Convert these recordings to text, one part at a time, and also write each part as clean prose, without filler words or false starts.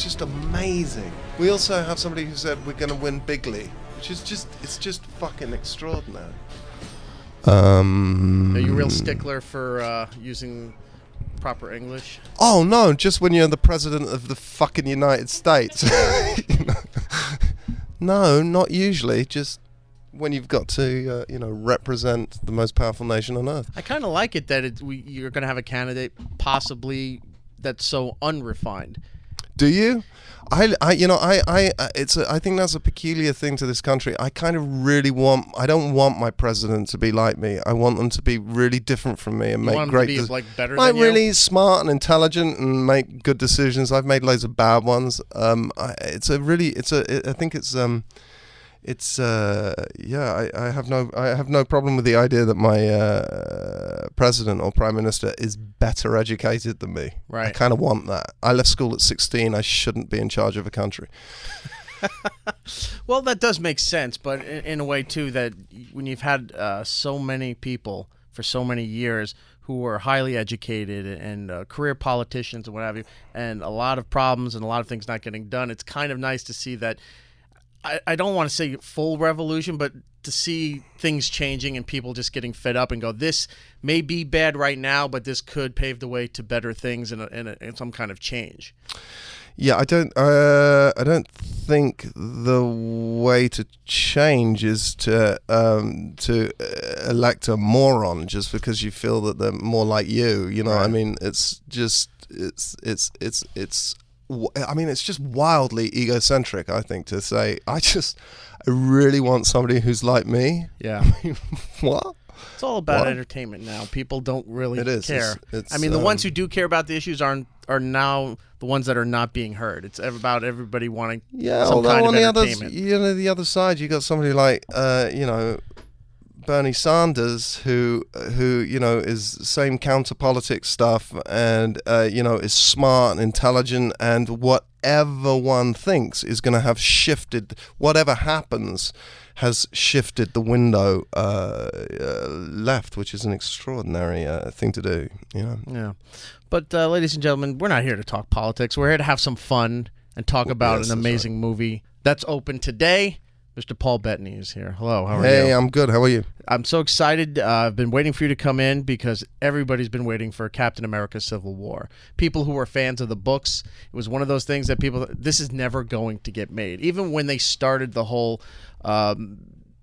just amazing. We also have somebody who said we're going to win bigly, which is it's just fucking extraordinary. Are you a real stickler for using proper English? Oh no, just when you're the president of the fucking United States. No, not usually. Just when you've got to, represent the most powerful nation on earth. I kind of like it that you're going to have a candidate possibly that's so unrefined. Do you? I think that's a peculiar thing to this country. I kind of really I don't want my president to be like me. I want them to be really different from me and you make want great, them to be, better than really you? smart and intelligent and make good decisions. I've made loads of bad ones. I have no problem with the idea that my president or prime minister is better educated than me. Right. I kind of want that. I left school at 16. I shouldn't be in charge of a country. Well, that does make sense, but in a way too, that when you've had so many people for so many years who are highly educated and career politicians and what have you, and a lot of problems and a lot of things not getting done, it's kind of nice to see that. I don't want to say full revolution, but to see things changing and people just getting fed up and go, this may be bad right now, but this could pave the way to better things and some kind of change. Yeah, I don't think the way to change is to elect a moron just because you feel that they're more like you. You know, Right. I mean, it's just wildly egocentric, I think, to say, I really want somebody who's like me. Yeah. I mean, what? It's all about What? entertainment now. People don't really It is. care. It's, I mean, the ones who do care about the issues are now the ones that are not being heard. It's about everybody wanting some although kind of on the entertainment. the other side, you got somebody like, Bernie Sanders, who is same counter politics stuff, and is smart and intelligent, and whatever one thinks is going to have shifted. Whatever happens has shifted the window left, which is an extraordinary thing to do. Yeah. But ladies and gentlemen, we're not here to talk politics. We're here to have some fun and talk about yes, an that's amazing movie that's open today. Mr. Paul Bettany is here. Hello, how are you? Hey, I'm good. How are you? I'm so excited. I've been waiting for you to come in because everybody's been waiting for Captain America Civil War. People who are fans of the books, it was one of those things that this is never going to get made. Even when they started the whole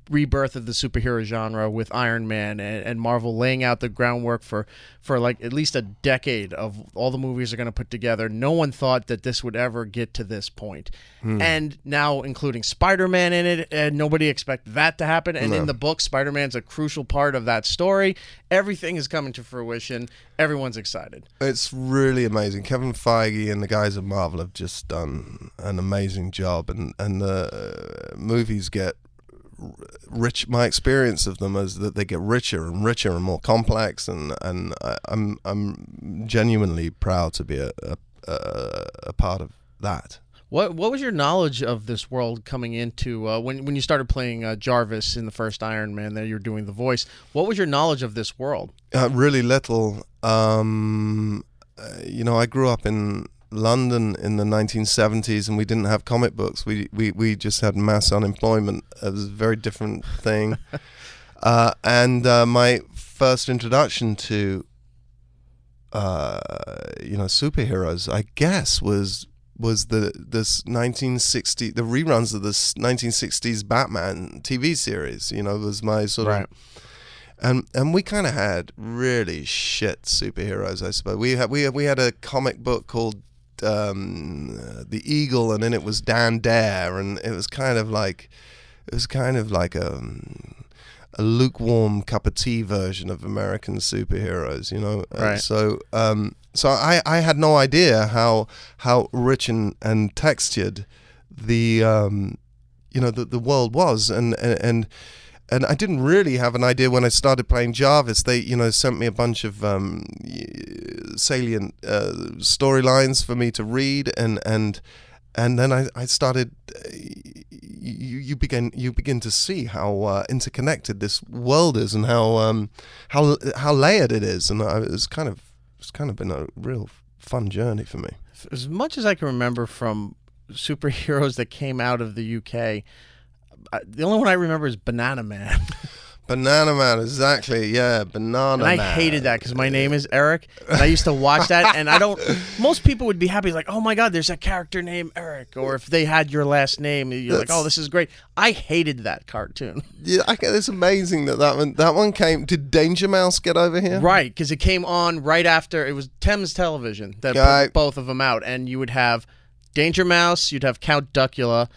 rebirth of the superhero genre with Iron Man and Marvel laying out the groundwork for like at least a decade of all the movies they're going to put together, no one thought that this would ever get to this point. And now including Spiderman in it, and nobody expected that to happen. And in the book, Spider-Man's a crucial part of that story. Everything is coming to fruition. Everyone's excited. It's really amazing. Kevin Feige and the guys at Marvel have just done an amazing job, and the movies get rich. My experience of them is that they get richer and richer and more complex, and I'm genuinely proud to be a part of that. What was your knowledge of this world coming into when you started playing J.A.R.V.I.S in the first Iron Man? There, you're doing the voice. What was your knowledge of this world? Really little. I grew up in London in the 1970s, and we didn't have comic books. We just had mass unemployment. It was a very different thing. And my first introduction to superheroes, I guess, was the reruns of this 1960s Batman TV series. Was my sort of. And we kind of had really shit superheroes, I suppose. We had a comic book called The Eagle, and in it was Dan Dare, and it was kind of like a lukewarm cup of tea version of American superheroes, Right. So I had no idea how rich and textured the the world was, and I didn't really have an idea when I started playing J.A.R.V.I.S. They, sent me a bunch of salient storylines for me to read, and then I started. You begin to see how interconnected this world is, and how layered it is, and it's kind of been a real fun journey for me. as much as I can remember from superheroes that came out of the UK, the only one I remember is Banana Man. Banana Man, exactly. Yeah, Banana Man. And I hated that because my name is Erik, and I used to watch that, and I don't. Most people would be happy, like, oh my God, there's a character named Erik, or if they had your last name, you're like, oh, this is great. I hated that cartoon. Yeah, it's amazing that one came. Did Danger Mouse get over here? Right, because it came on right after. It was Thames Television that put both of them out, and you would have Danger Mouse, you'd have Count Duckula,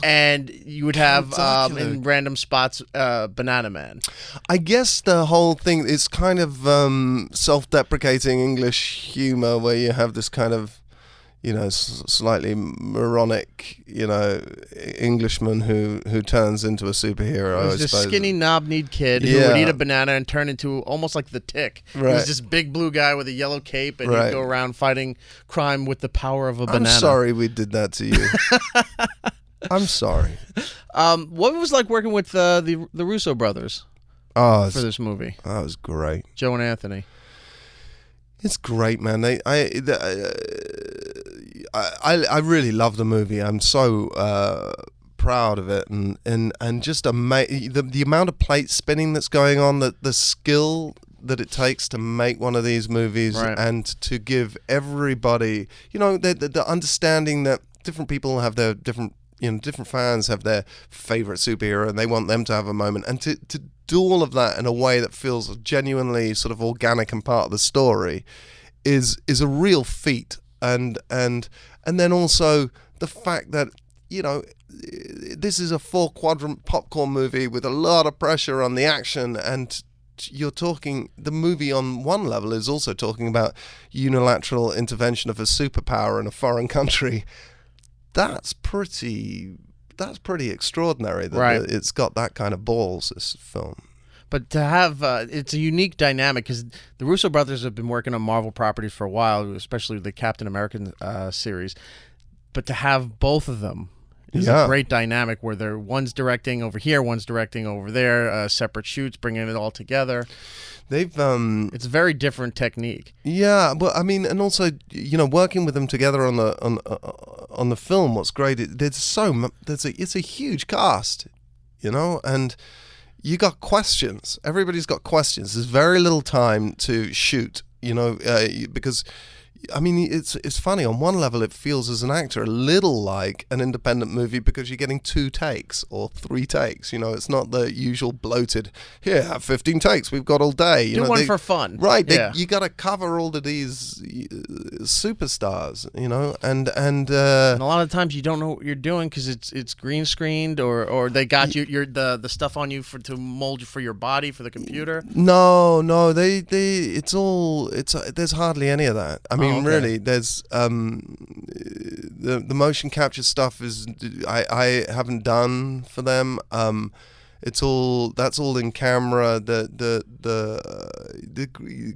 and you would have in random spots Banana Man. I guess the whole thing is kind of self-deprecating English humor, where you have this kind of, slightly moronic, Englishman who turns into a superhero. It was this skinny, knob-kneed kid who would eat a banana and turn into almost like the Tick. Right. He was this big blue guy with a yellow cape, and he'd go around fighting crime with the power of a banana. I'm sorry we did that to you. I'm sorry. What was it like working with the Russo brothers for this movie? That was great. Joe and Anthony. It's great, man. I really love the movie. I'm so proud of it, and just the amount of plate spinning that's going on, the skill that it takes to make one of these movies, and to give everybody, the understanding that different people have their different fans have their favorite superhero, and they want them to have a moment, and to do all of that in a way that feels genuinely sort of organic and part of the story is a real feat. And then also the fact that this is a 4-quadrant popcorn movie with a lot of pressure on the action, and you're talking, the movie on one level is also talking about unilateral intervention of a superpower in a foreign country. That's pretty extraordinary that it's got that kind of balls, this film. But to have, it's a unique dynamic, because the Russo brothers have been working on Marvel properties for a while, especially the Captain American series. But to have both of them is a great dynamic, where one's directing over here, one's directing over there, separate shoots, bringing it all together. It's a very different technique. Yeah, but I mean, and also, working with them together on the film, what's great, it's a huge cast, and you got questions. Everybody's got questions. There's very little time to shoot, because, I mean, it's funny. On one level, it feels as an actor a little like an independent movie, because you're getting 2 takes or 3 takes. It's not the usual bloated, here, have 15 takes, we've got all day. Do one for fun. Right. You got to cover all of these superstars, and a lot of times you don't know what you're doing, because it's green screened, or they got the stuff on you to mold you for your body for the computer. No, there's hardly any of that. I mean, really, there's the motion capture stuff is I haven't done for them. That's all in camera. The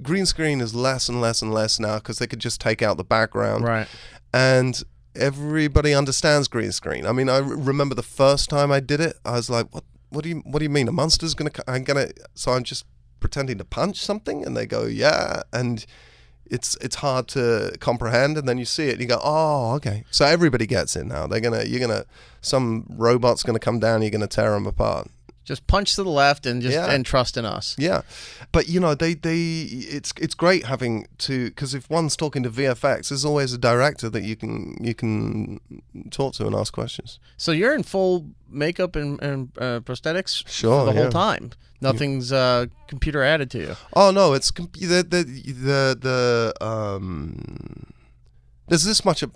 green screen is less and less and less now, because they could just take out the background. Right. And everybody understands green screen. I mean, I remember the first time I did it, I was like, what do you mean? A monster's so I'm just pretending to punch something? And they go, yeah. And it's hard to comprehend, and then you see it and you go, oh, okay. So everybody gets it now. Some robot's gonna come down, you're gonna tear them apart. Just punch to the left and and trust in us. Yeah, but it's great having to, because if one's talking to VFX, there's always a director that you can talk to and ask questions. So you're in full makeup and prosthetics the whole time. Nothing's computer added to you. Oh no, it's there's this much of.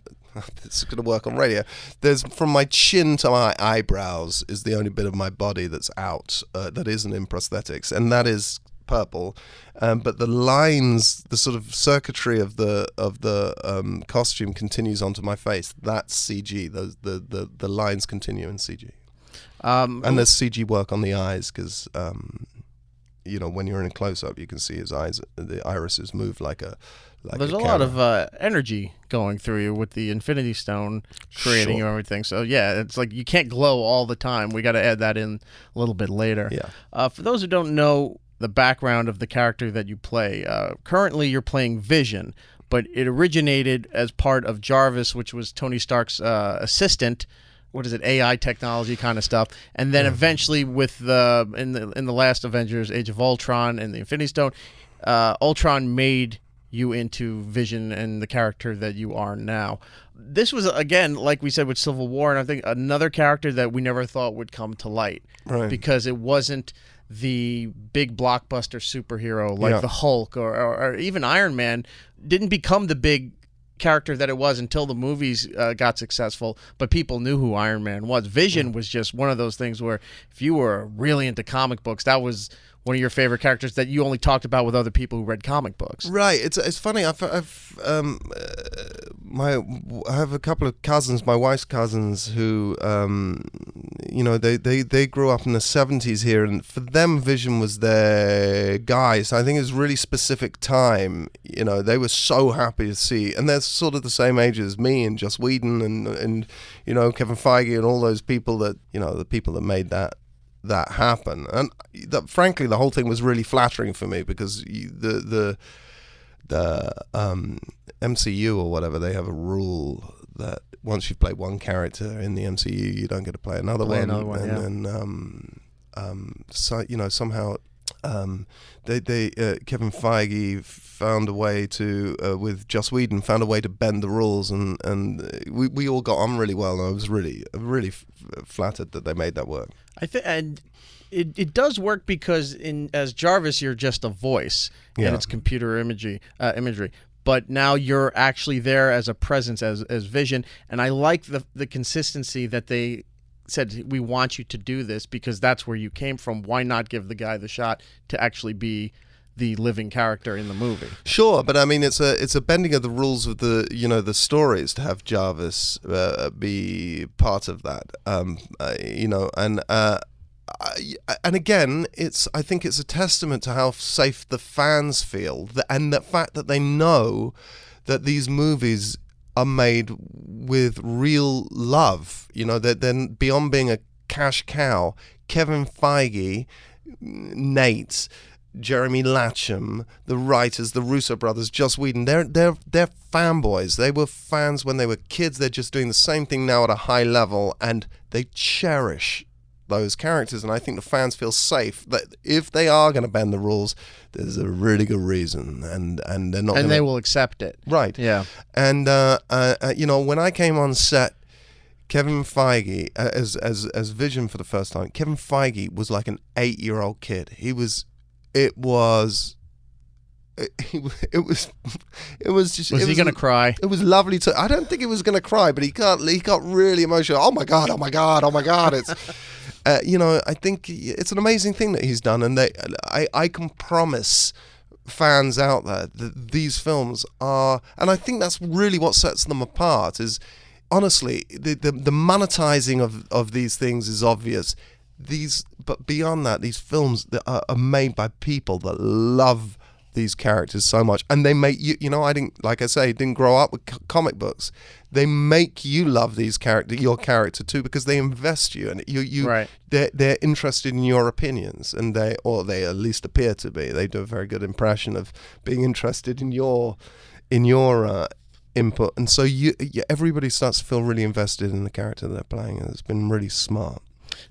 This is going to work on radio. There's, from my chin to my eyebrows is the only bit of my body that's out that isn't in prosthetics, and that is purple. But the lines, the sort of circuitry of the costume continues onto my face. That's CG. The lines continue in CG. And there's CG work on the eyes, because when you're in a close-up, you can see his eyes, the irises move like a. There's a lot of energy going through you with the Infinity Stone creating everything. So yeah, it's like you can't glow all the time. We got to add that in a little bit later. Yeah. For those who don't know the background of the character that you play, currently you're playing Vision, but it originated as part of J.A.R.V.I.S, which was Tony Stark's assistant. What is it? AI technology kind of stuff, and then eventually with in the last Avengers, Age of Ultron and the Infinity Stone, Ultron made you into Vision and the character that you are now. This was, again, like we said with Civil War, and I think another character that we never thought would come to light, because it wasn't the big blockbuster superhero like the Hulk or even Iron Man didn't become the big character that it was until the movies got successful, but people knew who Iron Man was. Vision was just one of those things where if you were really into comic books, that was one of your favorite characters that you only talked about with other people who read comic books. Right. It's funny. I have a couple of cousins, my wife's cousins, who they grew up in the 70s here, and for them Vision was their guy. So I think it was a really specific time. They were so happy to see, and they're sort of the same age as me and Joss Whedon and Kevin Feige and all those people that the people that made that happen. And frankly, the whole thing was really flattering for me, because the MCU or whatever, they have a rule that once you've played one character in the MCU, you don't get to play another one. And then somehow Kevin Feige found a way to with Joss Whedon found a way to bend the rules, and we all got on really well, and I was really flattered that they made that work. I think, and it does work, because as J.A.R.V.I.S, you're just a voice, and it's computer imagery. But now you're actually there as a presence, as Vision, and I like the consistency that they said, we want you to do this because that's where you came from. Why not give the guy the shot to actually be the living character in the movie? Sure, but I mean, it's a bending of the rules of the stories to have J.A.R.V.I.S be part of that. And again, I think it's a testament to how safe the fans feel, and the fact that they know that these movies are made with real love. That then, beyond being a cash cow, Kevin Feige, Nate, Jeremy Latcham, the writers, the Russo brothers, Joss Whedon, they're fanboys. They were fans when they were kids. They're just doing the same thing now at a high level, and they cherish those characters. And I think the fans feel safe that if they are going to bend the rules, there's a really good reason, and they're not. And they will accept it. Right. Yeah. And when I came on set, Kevin Feige as Vision for the first time, Kevin Feige was like an 8-year-old kid. It was just. Was he going to cry? It was lovely I don't think he was going to cry, but he got really emotional. Oh my god! Oh my god! Oh my god! It's, I think it's an amazing thing that he's done, and I can promise fans out there that these films are, and I think that's really what sets them apart. Is honestly the monetizing of these things is obvious. But beyond that, these films that are made by people that love these characters so much, and they make I didn't grow up with comic books. They make you love your character too, because they invest you, and right. They're interested in your opinions, and they at least appear to be. They do a very good impression of being interested in your input, and so everybody starts to feel really invested in the character they're playing, and it's been really smart.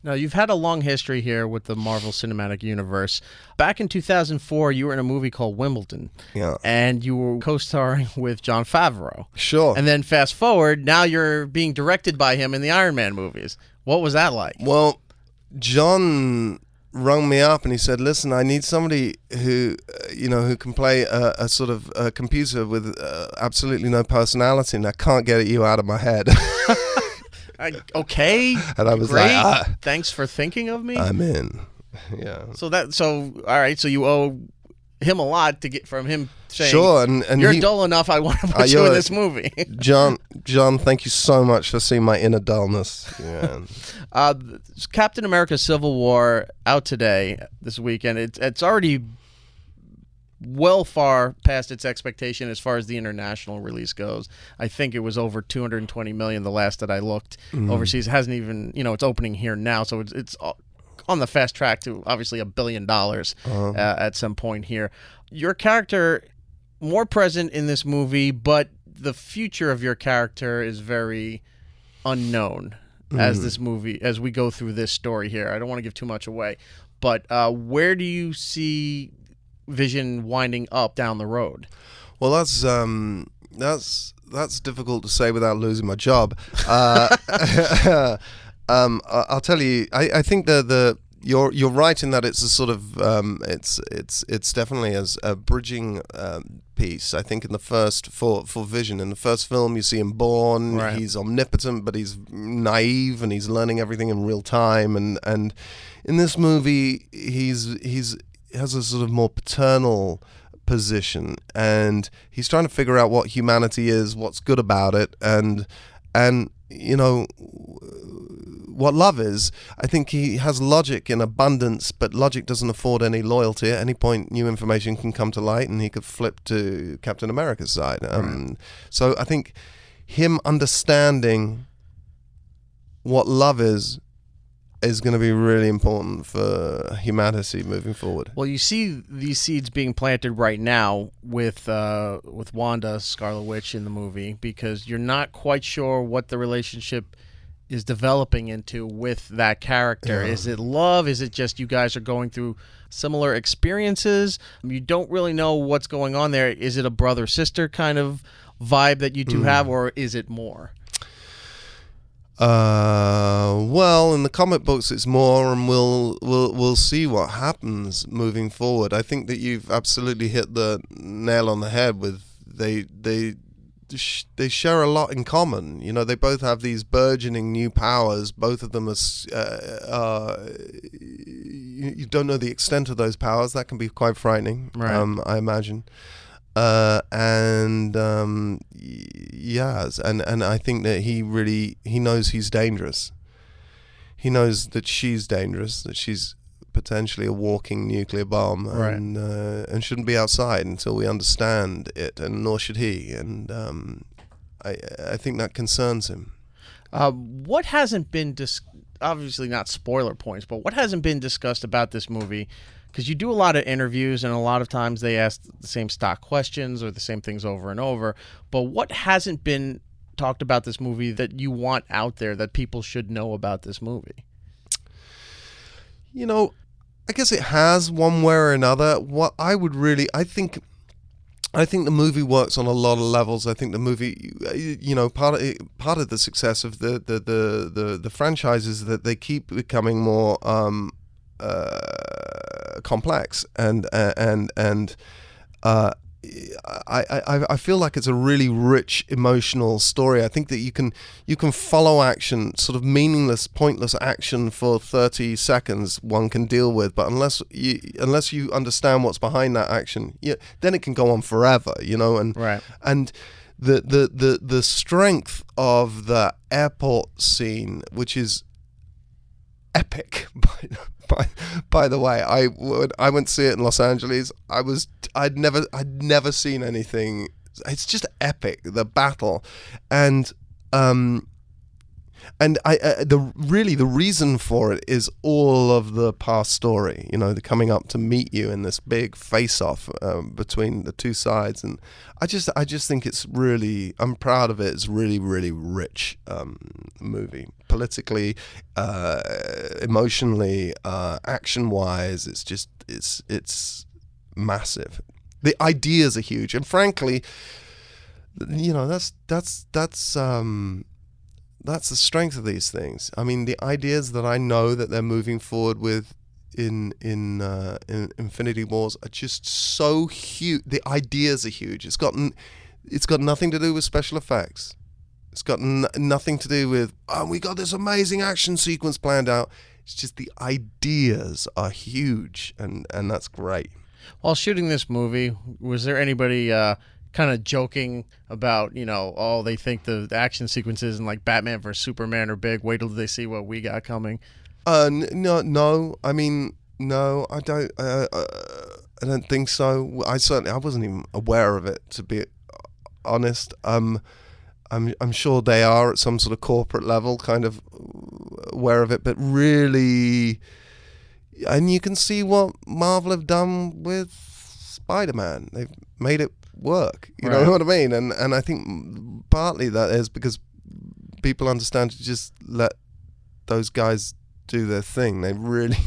Now, you've had a long history here with the Marvel Cinematic Universe. Back in 2004, you were in a movie called Wimbledon. Yeah. And you were co-starring with Jon Favreau. Sure. And then fast forward, now you're being directed by him in the Iron Man movies. What was that like? Well, Jon rung me up and he said, listen, I need somebody who can play a sort of a computer with absolutely no personality, and I can't get you out of my head. Okay, and I was great. like, thanks for thinking of me. I'm in. Yeah. So all right. So you owe him a lot to get from him saying, sure, and you're dull enough. I want to put you in this movie. John, thank you so much for seeing my inner dullness. Yeah. Captain America: Civil War out today, this weekend. It's already well far past its expectation as far as the international release goes. I think it was over 220 million the last that I looked. Overseas. It hasn't even, it's opening here now, so it's on the fast track to obviously $1 billion at some point here. Your character more present in this movie, but the future of your character is very unknown as we go through this story here. I don't want to give too much away, but where do you see Vision winding up down the road? Well, that's difficult to say without losing my job. I'll tell you. I think you're right in that it's a sort of it's definitely as a bridging piece. I think in the first for Vision in the first film, you see him born. Right. He's omnipotent, but he's naive and he's learning everything in real time. And in this movie, he has a sort of more paternal position, and he's trying to figure out what humanity is, what's good about it, and you know what love is. I think he has logic in abundance, but logic doesn't afford any loyalty. At any point, new information can come to light, and he could flip to Captain America's side. So I think him understanding what love is going to be really important for humanity moving forward. Well, you see these seeds being planted right now with Wanda, Scarlet Witch in the movie, because you're not quite sure what the relationship is developing into with that character. Yeah. Is it love? Is it just you guys are going through similar experiences? You don't really know what's going on there. Is it a brother-sister kind of vibe that you two have, or is it more? Well, in the comic books it's more, and we'll see what happens moving forward. I think that you've absolutely hit the nail on the head with they share a lot in common. You know, they both have these burgeoning new powers. Both of them are you don't know the extent of those powers. That can be quite frightening, right. I imagine. Yes, and I think that he knows he's dangerous. He knows that she's dangerous, that she's potentially a walking nuclear bomb, right. and shouldn't be outside until we understand it, and nor should he. And I think that concerns him. What hasn't been obviously not spoiler points, but what hasn't been discussed about this movie? Because you do a lot of interviews, and a lot of times they ask the same stock questions or the same things over and over. But what hasn't been talked about this movie that you want out there that people should know about this movie? You know, I guess it has one way or another. What I think the movie works on a lot of levels. I think the movie, you know, part of the success of the franchise is that they keep becoming more complex, and I feel like it's a really rich emotional story. I think that you can follow action, sort of meaningless, pointless action for 30 seconds one can deal with, but unless you understand what's behind that action, then it can go on forever, you know. And right. And the strength of the airport scene, which is epic, by the way. I went to see it in Los Angeles. I'd never seen anything. It's just epic, the battle, and the reason for it is all of the past story. You know, the coming up to meet you in this big face-off between the two sides, and I just think it's really. I'm proud of it. It's really, really rich movie, politically, emotionally, action-wise. It's massive. The ideas are huge, and frankly, you know, that's the strength of these things. I mean, the ideas that I know that they're moving forward with in Infinity Wars are just so huge. The ideas are huge. It's got nothing to do with special effects. It's got nothing to do with, we got this amazing action sequence planned out. It's just the ideas are huge, and that's great. While shooting this movie, was there anybody kind of joking about, you know, they think the action sequences in like Batman vs Superman are big, wait till they see what we got coming? No. I mean, no, I don't. I don't think so. I wasn't even aware of it, to be honest. I'm sure they are at some sort of corporate level, kind of aware of it, but really, and you can see what Marvel have done with Spiderman. They've made it work. You Right. know what I mean? And I think partly that is because people understand to just let those guys do their thing. They really,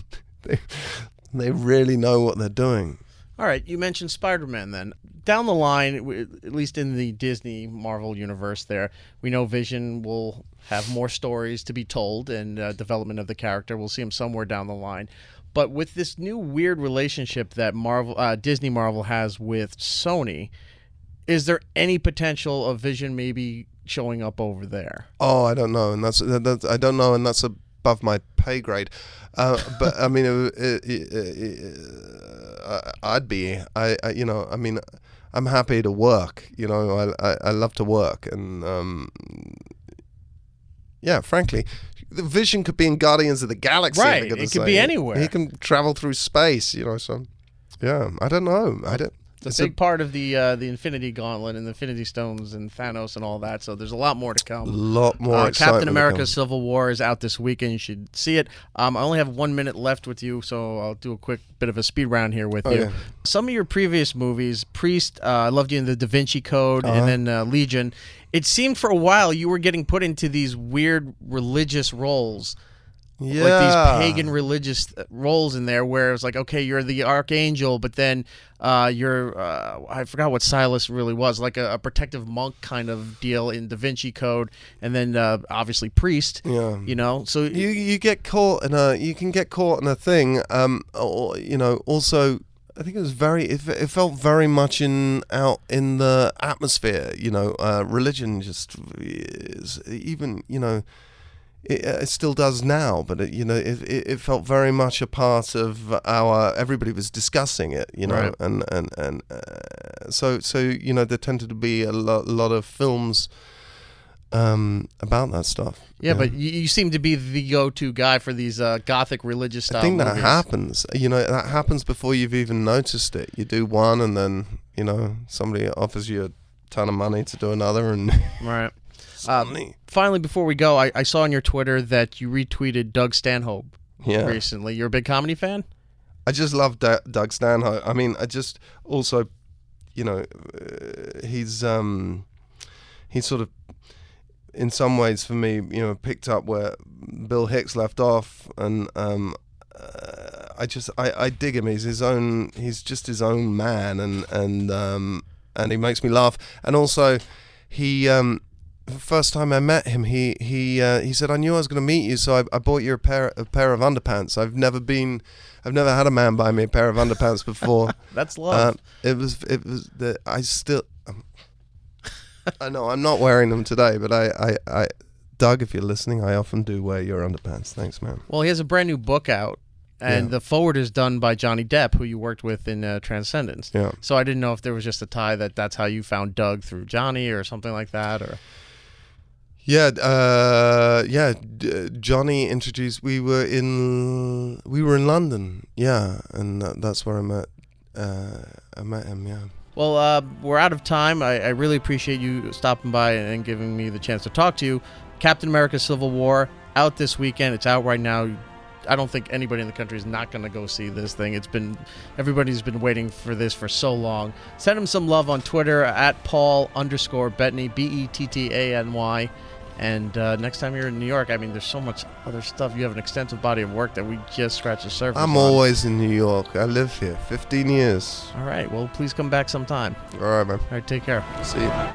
they really know what they're doing. All right, you mentioned Spider-Man then. Down the line, at least in the Disney Marvel universe there, we know Vision will have more stories to be told and development of the character. We'll see him somewhere down the line. But with this new weird relationship that Disney Marvel has with Sony, is there any potential of Vision maybe showing up over there? Oh, I don't know, and that's I don't know, and that's above my pay grade. But I mean, I'd be, you know, I mean, I'm happy to work. You know, I love to work, and yeah, frankly, the Vision could be in Guardians of the Galaxy. Right, it could be anywhere. He can travel through space. You know, so yeah, I don't know. It's a big part of the Infinity Gauntlet and the Infinity Stones and Thanos and all that. So there's a lot more to come. A lot more. Captain America: Civil War is out this weekend. You should see it. I only have 1 minute left with you, so I'll do a quick bit of a speed round here with you. Yeah. Some of your previous movies, Priest, I loved you in the Da Vinci Code, and then Legion. It seemed for a while you were getting put into these weird religious roles. Yeah. Like these pagan religious roles in there where it's like, okay, you're the archangel, but then you're, I forgot what Silas really was, like a protective monk kind of deal in Da Vinci Code, and then obviously priest, you know, so you get caught in you can get caught in a thing, or, you know, also, I think it felt very much out in the atmosphere, you know, religion just is, even, you know, it still does now, but it felt very much a part of everybody was discussing it, you know, right. and so you know, there tended to be a lot of films about that stuff. Yeah, but you seem to be the go-to guy for these gothic religious style movies. I think that happens. You know, that happens before you've even noticed it. You do one, and then, you know, somebody offers you a ton of money to do another, and right. Finally, before we go, I saw on your Twitter that you retweeted Doug Stanhope recently. You're a big comedy fan? I just love Doug Stanhope. I mean, I just also, you know, he's sort of, in some ways for me, you know, picked up where Bill Hicks left off, and I dig him. He's just his own man, and he makes me laugh. And also, the first time I met him, he said, I knew I was going to meet you, so I bought you a pair of underpants. I've never had a man buy me a pair of underpants before. That's love. I know I'm not wearing them today, but I Doug, if you're listening, I often do wear your underpants. Thanks, man. Well, he has a brand new book out, and the forward is done by Johnny Depp, who you worked with in Transcendence. Yeah. So I didn't know if there was just a tie that's how you found Doug through Johnny or something like that, or. Johnny introduced. We were in London, and that's where I met him. Yeah. Well, we're out of time. I really appreciate you stopping by and giving me the chance to talk to you. Captain America: Civil War out this weekend. It's out right now. I don't think anybody in the country is not going to go see this thing. Everybody's been waiting for this for so long. Send him some love on Twitter at Paul_Bettany, Bettany. And next time you're in New York, I mean, there's so much other stuff. You have an extensive body of work that we just scratched the surface I'm always in New York. I live here 15 years. All right. Well, please come back sometime. All right, man. All right. Take care. See you.